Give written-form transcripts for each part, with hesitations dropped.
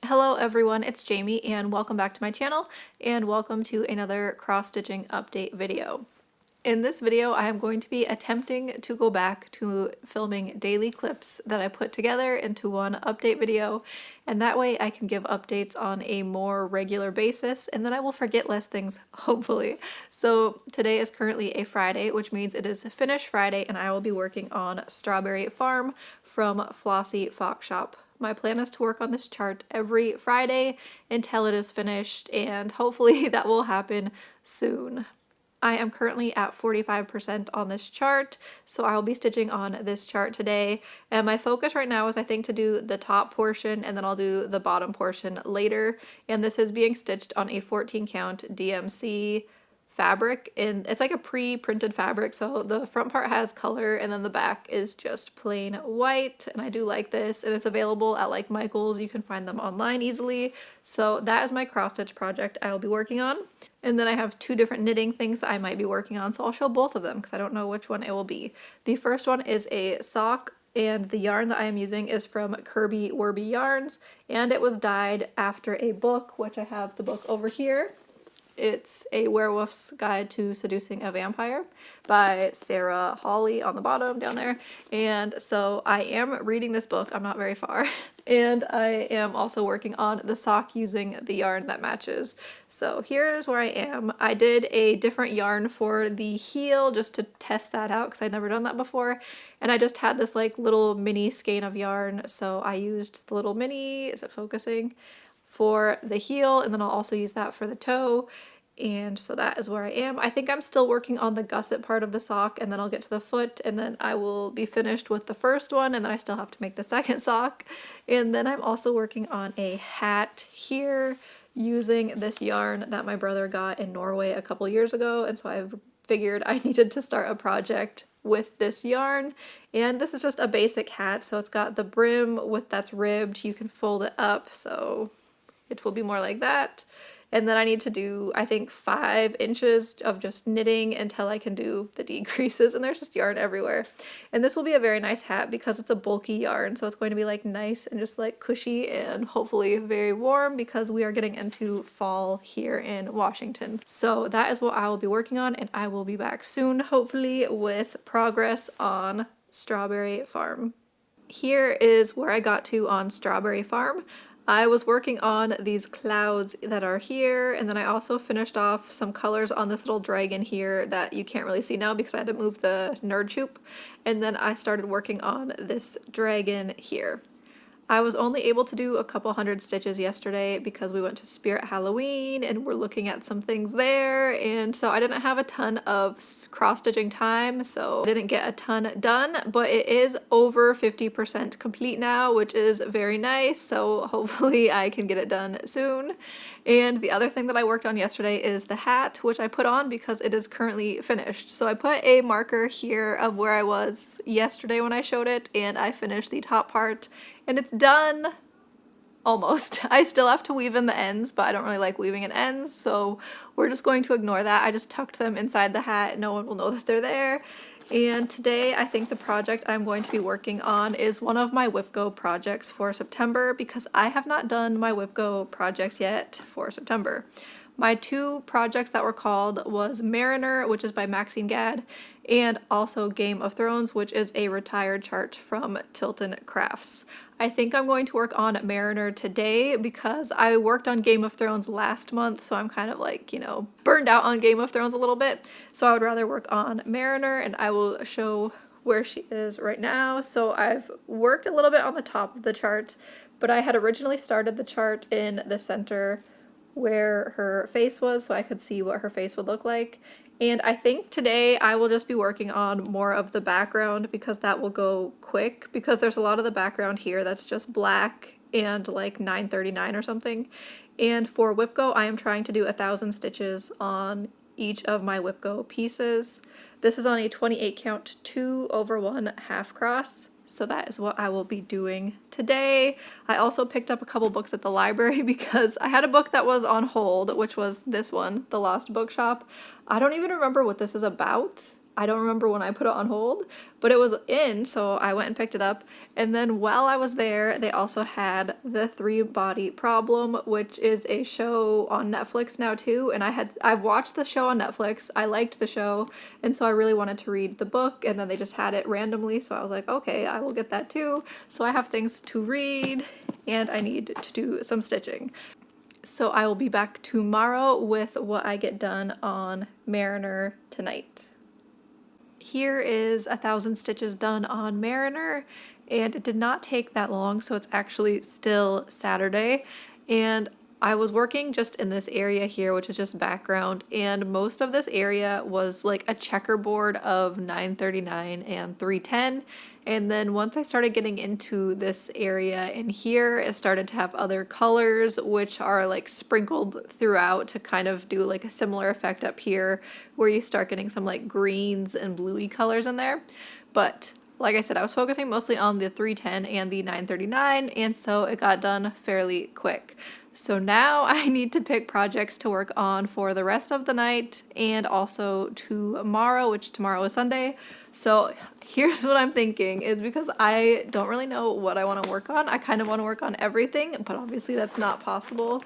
Hello everyone, it's Jamie and welcome back to my channel and welcome to another cross-stitching update video. In this video I am going to be attempting to go back to filming daily clips that I put together into one update video, and that way I can give updates on a more regular basis and then I will forget less things, hopefully. So today is currently a Friday, which means it is Finish Friday, and I will be working on Strawberry Farm from Flossie Fox Shop. My plan is to work on this chart every Friday until it is finished, and hopefully that will happen soon. I am currently at 45% on this chart, so I will be stitching on this chart today. And my focus right now is, I think, to do the top portion and then I'll do the bottom portion later. And this is being stitched on a 14 count DMC fabric, and it's like a pre-printed fabric, so the front part has color and then the back is just plain white, and I do like this, and it's available at like Michael's. You can find them online easily. So that is my cross stitch project I will be working on, and then I have two different knitting things that I might be working on, so I'll show both of them because I don't know which one it will be. The first one is a sock, and the yarn that I am using is from Kirby Werby Yarns, and it was dyed after a book, which I have the book over here. It's A Werewolf's Guide to Seducing a Vampire by Sarah Hawley on the bottom down there. And so I am reading this book, I'm not very far, and I am also working on the sock using the yarn that matches. So here's where I am. I did a different yarn for the heel just to test that out because I'd never done that before, and I just had this like little mini skein of yarn, so I used the little mini, is it focusing, for the heel, and then I'll also use that for the toe. And so that is where I am. I think I'm still working on the gusset part of the sock, and then I'll get to the foot, and then I will be finished with the first one, and then I still have to make the second sock. And then I'm also working on a hat here using this yarn that my brother got in Norway a couple years ago, and so I figured I needed to start a project with this yarn. And this is just a basic hat, so it's got the brim that's ribbed. You can fold it up, so it will be more like that. And then I need to do, I think, 5 inches of just knitting until I can do the decreases, and there's just yarn everywhere. And this will be a very nice hat because it's a bulky yarn, so it's going to be like nice and just like cushy and hopefully very warm because we are getting into fall here in Washington. So that is what I will be working on, and I will be back soon, hopefully, with progress on Strawberry Farm. Here is where I got to on Strawberry Farm. I was working on these clouds that are here, and then I also finished off some colors on this little dragon here that you can't really see now because I had to move the nerd hoop, and then I started working on this dragon here. I was only able to do a couple hundred stitches yesterday because we went to Spirit Halloween and we're looking at some things there, and so I didn't have a ton of cross-stitching time, so I didn't get a ton done, but it is over 50% complete now, which is very nice, so hopefully I can get it done soon. And the other thing that I worked on yesterday is the hat, which I put on because it is currently finished. So I put a marker here of where I was yesterday when I showed it, and I finished the top part, and it's done. Almost. I still have to weave in the ends, but I don't really like weaving in ends, so we're just going to ignore that. I just tucked them inside the hat. No one will know that they're there. And today I think the project I'm going to be working on is one of my WIPGO projects for September, because I have not done my WIPGO projects yet for September. My 2 projects that were called was Mariner, which is by Maxine Gadd, and also Game of Thrones, which is a retired chart from Tilton Crafts. I think I'm going to work on Mariner today because I worked on Game of Thrones last month, so I'm kind of like, you know, burned out on Game of Thrones a little bit. So I would rather work on Mariner, and I will show where she is right now. So I've worked a little bit on the top of the chart, but I had originally started the chart in the center where her face was so I could see what her face would look like. And I think today I will just be working on more of the background because that will go quick, because there's a lot of the background here that's just black and like 939 or something. And for WIPGO, I am trying to do 1,000 stitches on each of my WIPGO pieces. This is on a 28 count 2/1 half cross. So that is what I will be doing today. I also picked up a couple books at the library because I had a book that was on hold, which was this one, The Lost Bookshop. I don't even remember what this is about. I don't remember when I put it on hold, but it was in, so I went and picked it up. And then while I was there, they also had The Three Body Problem, which is a show on Netflix now too. And I've watched the show on Netflix. I liked the show, and so I really wanted to read the book, and then they just had it randomly, so I was like, okay, I will get that too. So I have things to read, and I need to do some stitching. So I will be back tomorrow with what I get done on Mariner tonight. Here is 1,000 stitches done on Mariner, and it did not take that long, so it's actually still Saturday. And I was working just in this area here, which is just background, and most of this area was like a checkerboard of 939 and 310. And then once I started getting into this area in here, it started to have other colors, which are like sprinkled throughout to kind of do like a similar effect up here, where you start getting some like greens and bluey colors in there. But like I said, I was focusing mostly on the 310 and the 939, and so it got done fairly quick. So now I need to pick projects to work on for the rest of the night and also tomorrow, which tomorrow is Sunday. So here's what I'm thinking, is because I don't really know what I want to work on. I kind of want to work on everything, but obviously that's not possible.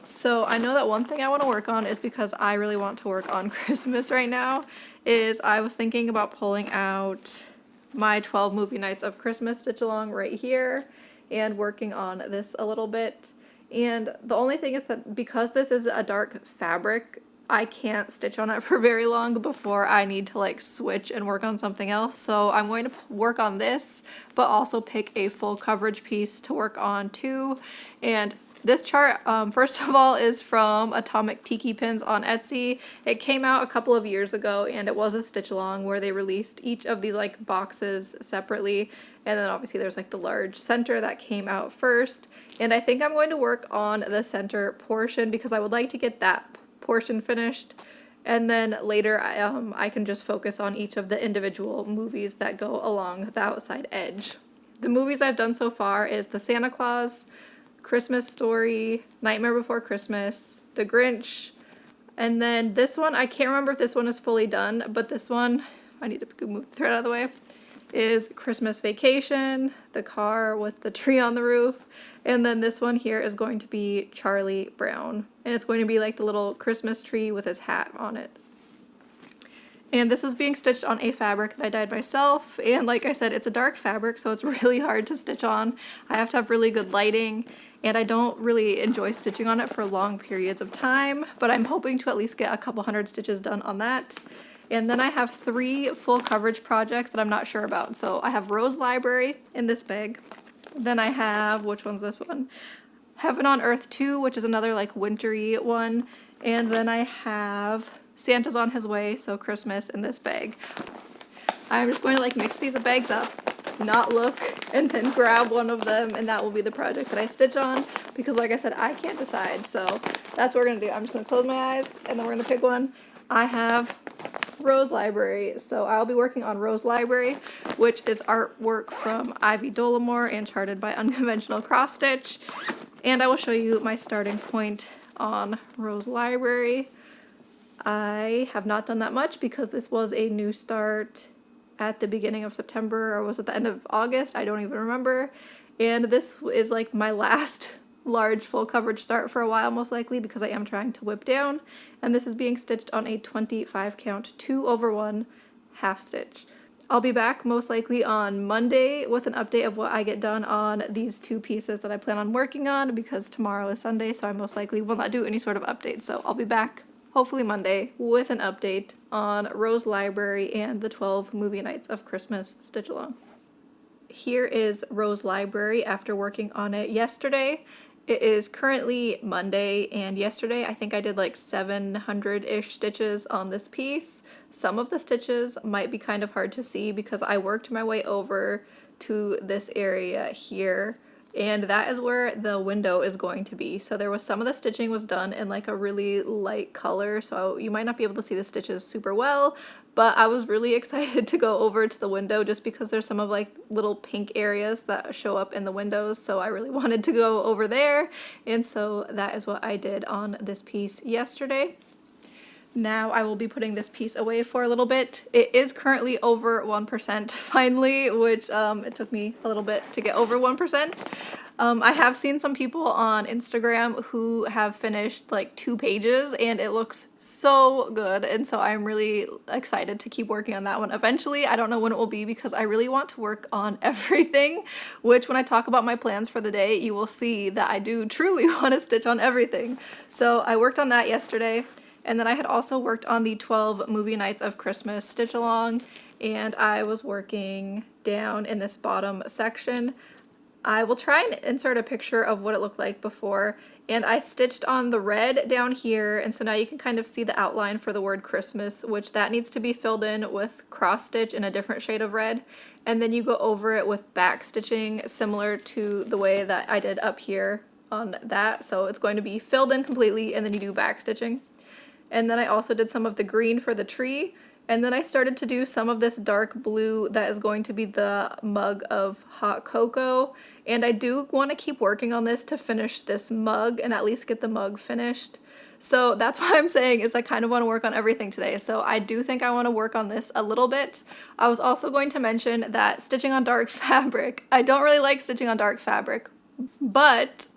So I know that one thing I want to work on is, because I really want to work on Christmas right now, is I was thinking about pulling out my 12 movie nights of Christmas stitch along right here and working on this a little bit. And the only thing is that because this is a dark fabric, I can't stitch on it for very long before I need to like switch and work on something else. So I'm going to work on this, but also pick a full coverage piece to work on too. And this chart, first of all, is from Atomic Tiki Pins on Etsy. It came out a couple of years ago, and it was a stitch along where they released each of the like boxes separately. And then obviously there's like the large center that came out first. And I think I'm going to work on the center portion because I would like to get that portion finished. And then later I can just focus on each of the individual movies that go along the outside edge. The movies I've done so far is The Santa Claus, Christmas Story, Nightmare Before Christmas, The Grinch, and then this one, I can't remember if this one is fully done, but this one, I need to move the thread out of the way, is Christmas Vacation, the car with the tree on the roof, and then this one here is going to be Charlie Brown, and it's going to be like the little Christmas tree with his hat on it. And this is being stitched on a fabric that I dyed myself, and like I said, it's a dark fabric, so it's really hard to stitch on. I have to have really good lighting, and I don't really enjoy stitching on it for long periods of time, but I'm hoping to at least get a couple hundred stitches done on that. And then I have 3 full coverage projects that I'm not sure about. So I have Rose Library in this bag. Then I have, which one's this one? Heaven on Earth 2, which is another like wintry one. And then I have Santa's on His Way, so Christmas, in this bag. I'm just going to like mix these bags up, not look, and then grab one of them, and that will be the project that I stitch on, because like I said, I can't decide. So that's what we're going to do. I'm just going to close my eyes, and then we're going to pick one. I have Rose Library, so I'll be working on Rose Library, which is artwork from Ivy Dollamore and charted by Unconventional Cross Stitch. And I will show you my starting point on Rose Library. I have not done that much because this was a new start at the beginning of September, or was it the end of August? I don't even remember. And this is like my last large full coverage start for a while, most likely, because I am trying to whip down. And this is being stitched on a 25 count 2/1 half stitch. I'll be back most likely on Monday with an update of what I get done on these 2 pieces that I plan on working on, because tomorrow is Sunday, so I most likely will not do any sort of update. So I'll be back hopefully Monday with an update on Rose Library and the 12 movie nights of Christmas stitch along. Here is Rose Library after working on it yesterday. It is currently Monday, and yesterday I think I did like 700-ish stitches on this piece. Some of the stitches might be kind of hard to see because I worked my way over to this area here, and that is where the window is going to be. So there was some of the stitching was done in like a really light color, so you might not be able to see the stitches super well, but I was really excited to go over to the window just because there's some of like little pink areas that show up in the windows, so I really wanted to go over there, and so that is what I did on this piece yesterday. Now I will be putting this piece away for a little bit. It is currently over 1% finally, which it took me a little bit to get over 1%. I have seen some people on Instagram who have finished like 2 pages and it looks so good, and so I'm really excited to keep working on that one eventually. I don't know when it will be because I really want to work on everything, which when I talk about my plans for the day, you will see that I do truly want to stitch on everything. So I worked on that yesterday. And then I had also worked on the 12 Movie Nights of Christmas stitch along, and I was working down in this bottom section. I will try and insert a picture of what it looked like before, and I stitched on the red down here, and so now you can kind of see the outline for the word Christmas, which that needs to be filled in with cross stitch in a different shade of red, and then you go over it with back stitching similar to the way that I did up here on that. So it's going to be filled in completely, and then you do back stitching. And then I also did some of the green for the tree. And then I started to do some of this dark blue that is going to be the mug of hot cocoa. And I do want to keep working on this to finish this mug and at least get the mug finished. So that's what I'm saying is I kind of want to work on everything today. So I do think I want to work on this a little bit. I was also going to mention that stitching on dark fabric, I don't really like stitching on dark fabric, but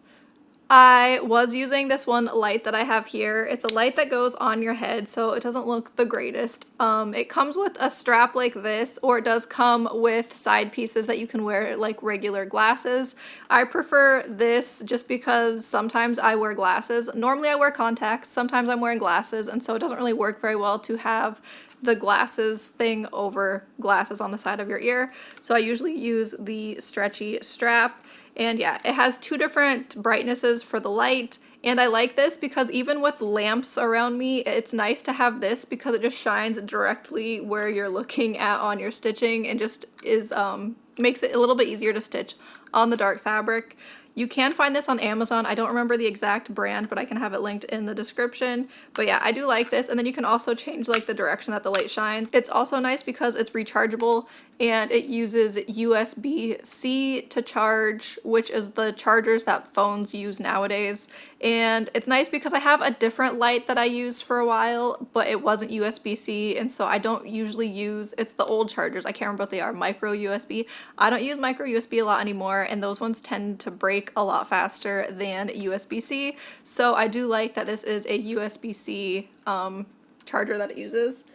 I was using this one light that I have here. It's a light that goes on your head, so it doesn't look the greatest. It comes with a strap like this, or it does come with side pieces that you can wear like regular glasses. I prefer this just because sometimes I wear glasses. Normally I wear contacts, sometimes I'm wearing glasses, and so it doesn't really work very well to have the glasses thing over glasses on the side of your ear. So I usually use the stretchy strap. And yeah, it has 2 different brightnesses for the light, and I like this because even with lamps around me, it's nice to have this because it just shines directly where you're looking at on your stitching and just is makes it a little bit easier to stitch on the dark fabric. You can find this on Amazon. I don't remember the exact brand, but I can have it linked in the description. But yeah, I do like this. And then you can also change like the direction that the light shines. It's also nice because it's rechargeable and it uses USB-C to charge, which is the chargers that phones use nowadays. And it's nice because I have a different light that I used for a while, but it wasn't USB-C, and so I don't usually use, it's the old chargers, I can't remember what they are, micro USB. I don't use micro USB a lot anymore, and those ones tend to break a lot faster than USB-C, so I do like that this is a USB-C charger that it uses.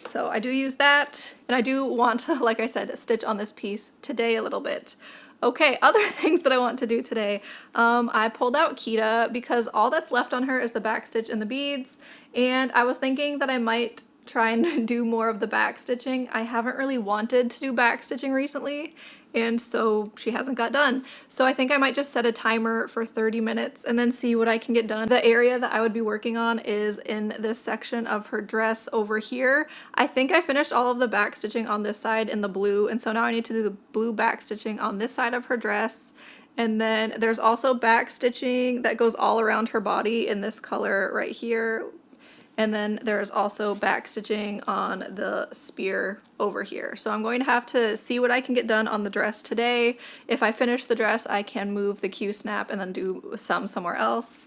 So I do use that, and I do want to, like I said, stitch on this piece today a little bit. Okay, other things that I want to do today. I pulled out Kita because all that's left on her is the back stitch and the beads, and I was thinking that I might try and do more of the back stitching. I haven't really wanted to do back stitching recently, and so she hasn't got done. So I think I might just set a timer for 30 minutes and then see what I can get done. The area that I would be working on is in this section of her dress over here. I think I finished all of the back stitching on this side in the blue, and so now I need to do the blue back stitching on this side of her dress. And then there's also back stitching that goes all around her body in this color right here. And then there's also back stitching on the spear over here. So I'm going to have to see what I can get done on the dress today. If I finish the dress, I can move the Q-snap and then do some somewhere else.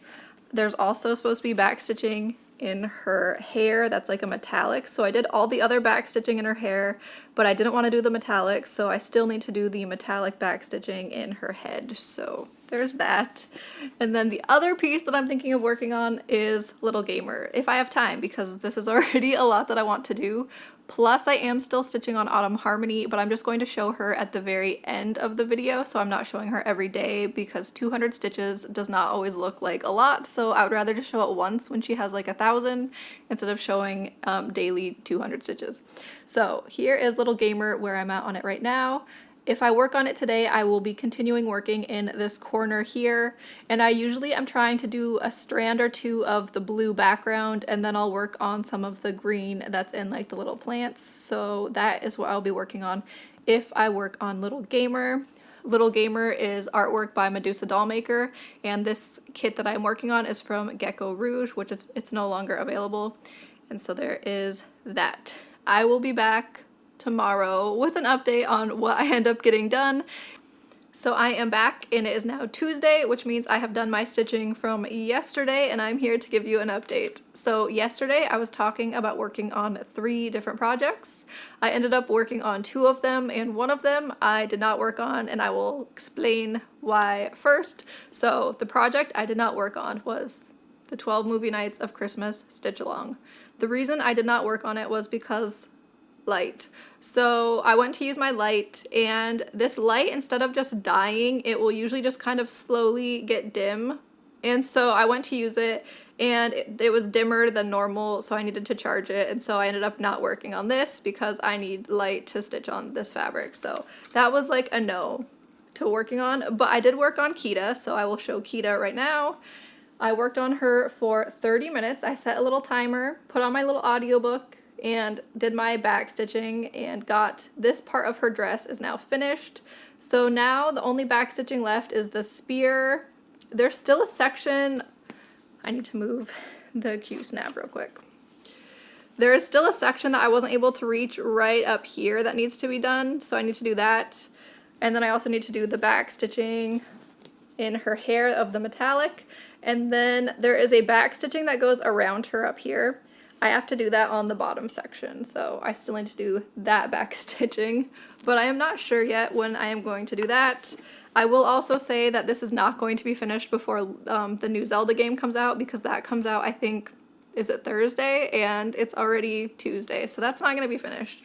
There's also supposed to be back stitching in her hair that's like a metallic, so I did all the other back stitching in her hair, but I didn't want to do the metallic, so I still need to do the metallic back stitching in her head. So there's that. And then the other piece that I'm thinking of working on is Little Gamer, if I have time, because this is already a lot that I want to do. Plus I am still stitching on Autumn Harmony, but I'm just going to show her at the very end of the video, so I'm not showing her every day because 200 stitches does not always look like a lot, so I would rather just show it once when she has like 1,000 instead of showing daily 200 stitches. So here is Little Gamer where I'm at on it right now. If I work on it today, I will be continuing working in this corner here, and I usually am trying to do a strand or 2 of the blue background, and then I'll work on some of the green that's in like the little plants. So that is what I'll be working on if I work on Little Gamer. Little Gamer is artwork by Medusa Dollmaker, and this kit that I'm working on is from Gecko Rouge, which it's no longer available. And so there is that. I will be back tomorrow with an update on what I end up getting done. So I am back and it is now Tuesday, which means I have done my stitching from yesterday and I'm here to give you an update. So yesterday I was talking about working on 3 different projects. I ended up working on 2 of them and one of them I did not work on, and I will explain why first. So the project I did not work on was the 12 Movie Nights of Christmas Stitch Along. The reason I did not work on it was because light. So I went to use my light, and this light, instead of just dying, it will usually just kind of slowly get dim. And so I went to use it and it was dimmer than normal, so I needed to charge it, and so I ended up not working on this because I need light to stitch on this fabric. So that was like a no to working on, but I did work on Kita, so I will show Kita right now. I worked on her for 30 minutes. I set a little timer, put on my little audiobook, and did my back stitching and got this part of her dress is now finished. So now the only back stitching left is the spear. There's still a section, I need to move the Q snap real quick. There is still a section that I wasn't able to reach right up here that needs to be done, so I need to do that. And then I also need to do the back stitching in her hair of the metallic. And then there is a back stitching that goes around her up here. I have to do that on the bottom section, so I still need to do that back stitching, but I am not sure yet when I am going to do that. I will also say that this is not going to be finished before the new Zelda game comes out, because that comes out, I think, is it Thursday? And it's already Tuesday, so that's not going to be finished.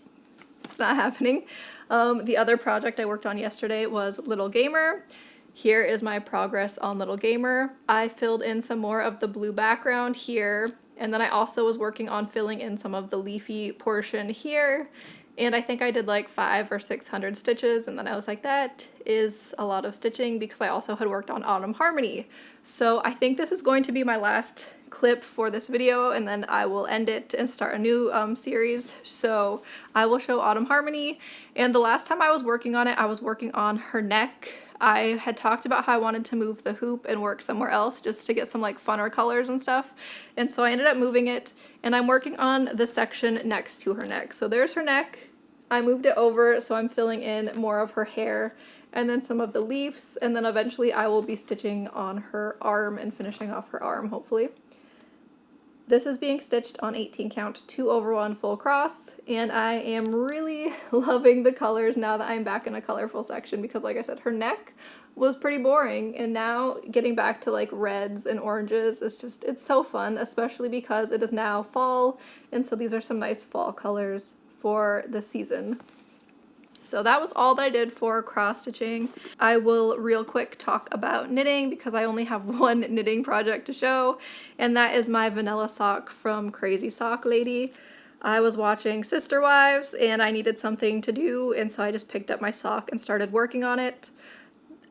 It's not happening. The other project I worked on yesterday was Little Gamer. Here is my progress on Little Gamer. I filled in some more of the blue background here, and then I also was working on filling in some of the leafy portion here, and I think I did like 500 or 600 stitches, and then I was like, that is a lot of stitching, because I also had worked on Autumn Harmony. So I think this is going to be my last clip for this video, and then I will end it and start a new series. So I will show Autumn Harmony, and the last time I was working on it, I was working on her neck. I had talked about how I wanted to move the hoop and work somewhere else just to get some like funner colors and stuff. And so I ended up moving it, and I'm working on the section next to her neck. So there's her neck. I moved it over, so I'm filling in more of her hair and then some of the leaves, and then eventually I will be stitching on her arm and finishing off her arm, hopefully. This is being stitched on 18 count 2/1 full cross, and I am really loving the colors now that I'm back in a colorful section, because like I said, her neck was pretty boring, and now getting back to like reds and oranges is just, it's so fun, especially because it is now fall, and so these are some nice fall colors for the season. So that was all that I did for cross stitching. I will real quick talk about knitting, because I only have one knitting project to show, and that is my vanilla sock from Crazy Sock Lady. I was watching Sister Wives and I needed something to do, and so I just picked up my sock and started working on it.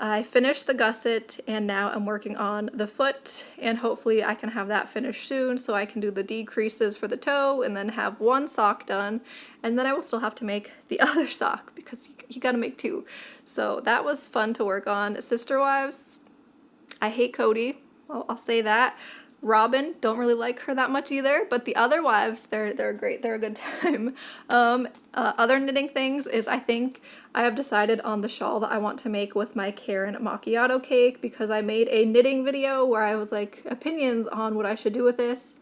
I finished the gusset, and now I'm working on the foot, and hopefully I can have that finished soon so I can do the decreases for the toe and then have one sock done, and then I will still have to make the other sock because you gotta make 2. So that was fun to work on. Sister Wives, I hate Cody, I'll say that. Robin, don't really like her that much either, but the other wives, they're great, they're a good time. Other knitting things is, I think I have decided on the shawl that I want to make with my Karen macchiato cake, because I made a knitting video where I was like, opinions on what I should do with this.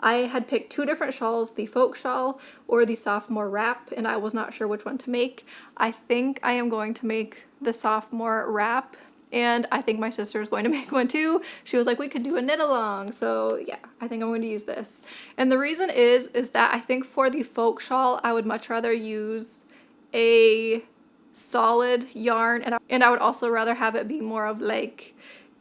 I had picked 2 different shawls, the folk shawl or the sophomore wrap, and I was not sure which one to make. I think I am going to make the sophomore wrap, and I think my sister is going to make one too. She was like, we could do a knit along. So yeah, I think I'm going to use this. And the reason is that I think for the folk shawl, I would much rather use a solid yarn, and I would also rather have it be more of like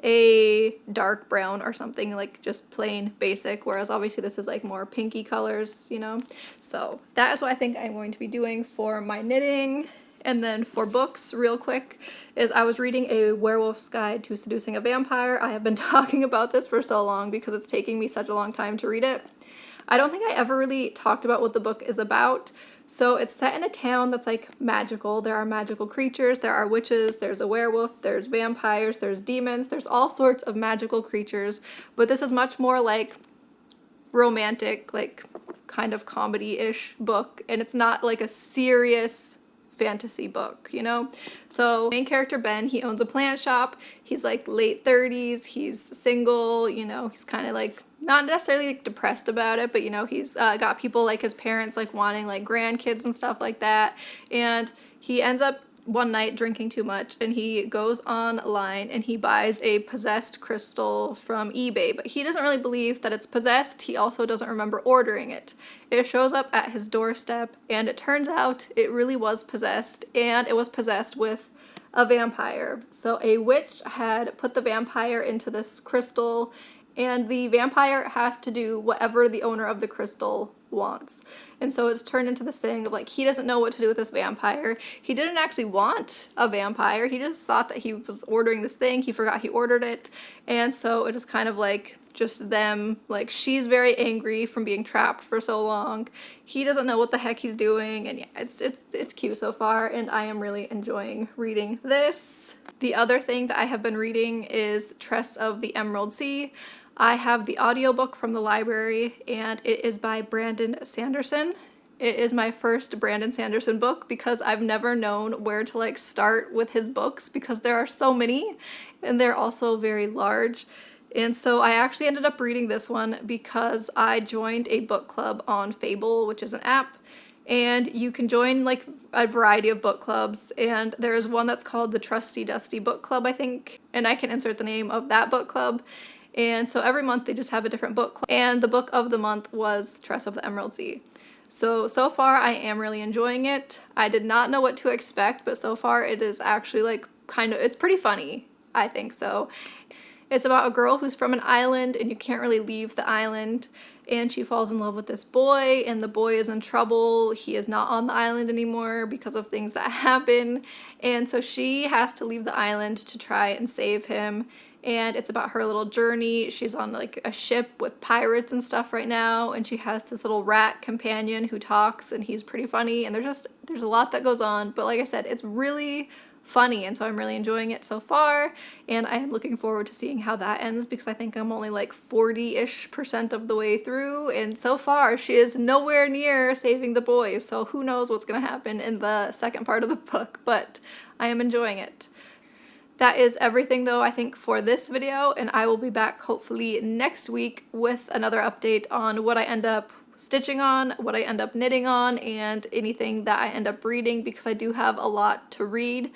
a dark brown or something, like just plain basic, whereas obviously this is like more pinky colors, you know. So that is what I think I'm going to be doing for my knitting. And then for books, real quick, is I was reading A Werewolf's Guide to Seducing a Vampire. I have been talking about this for so long because it's taking me such a long time to read it. I don't think I ever really talked about what the book is about. So it's set in a town that's like magical. There are magical creatures, there are witches, there's a werewolf, there's vampires, there's demons, there's all sorts of magical creatures. But this is much more like romantic, like kind of comedy-ish book, and it's not like a serious fantasy book, you know? So main character Ben, he owns a plant shop. He's like late 30s, he's single, you know, he's kind of like not necessarily like depressed about it, but you know, he's got people like his parents like wanting like grandkids and stuff like that. And he ends up one night drinking too much, and he goes online and he buys a possessed crystal from eBay, but he doesn't really believe that it's possessed. He also doesn't remember ordering it. It shows up at his doorstep, and it turns out it really was possessed, and it was possessed with a vampire. So a witch had put the vampire into this crystal, and the vampire has to do whatever the owner of the crystal wants. And so it's turned into this thing of like, he doesn't know what to do with this vampire. He didn't actually want a vampire. He just thought that he was ordering this thing. He forgot he ordered it. And so it is kind of like just them, like she's very angry from being trapped for so long. He doesn't know what the heck he's doing. And yeah, it's cute so far, and I am really enjoying reading this. The other thing that I have been reading is Tress of the Emerald Sea. I have the audiobook from the library, and it is by Brandon Sanderson. It is my first Brandon Sanderson book because I've never known where to like start with his books because there are so many and they're also very large. And so I actually ended up reading this one because I joined a book club on Fable, which is an app, and you can join like a variety of book clubs, and there is one that's called the Trusty Dusty Book Club, I think, and I can insert the name of that book club. And so every month they just have a different book club, and the book of the month was Tress of the Emerald Sea. So far I am really enjoying it. I did not know what to expect, but so far it is actually like it's pretty funny, I think so. It's about a girl who's from an island and you can't really leave the island, and she falls in love with this boy, and the boy is in trouble. He is not on the island anymore because of things that happen, and so she has to leave the island to try and save him. And it's about her little journey. She's on like a ship with pirates and stuff right now, and she has this little rat companion who talks, and he's pretty funny, and there's a lot that goes on, but like I said, it's really funny, and so I'm really enjoying it so far, and I am looking forward to seeing how that ends because I think I'm only like 40-ish% of the way through, and so far she is nowhere near saving the boy, so who knows what's gonna happen in the second part of the book, but I am enjoying it. That is everything though, I think, for this video, and I will be back hopefully next week with another update on what I end up stitching on, what I end up knitting on, and anything that I end up reading because I do have a lot to read.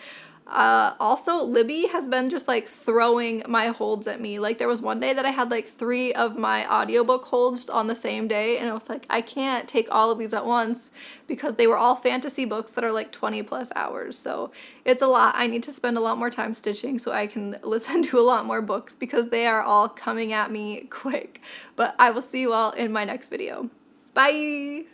Also, Libby has been just like throwing my holds at me. Like there was one day that I had like 3 of my audiobook holds on the same day, and I was like, I can't take all of these at once because they were all fantasy books that are like 20+ hours. So it's a lot. I need to spend a lot more time stitching so I can listen to a lot more books because they are all coming at me quick. But I will see you all in my next video. Bye!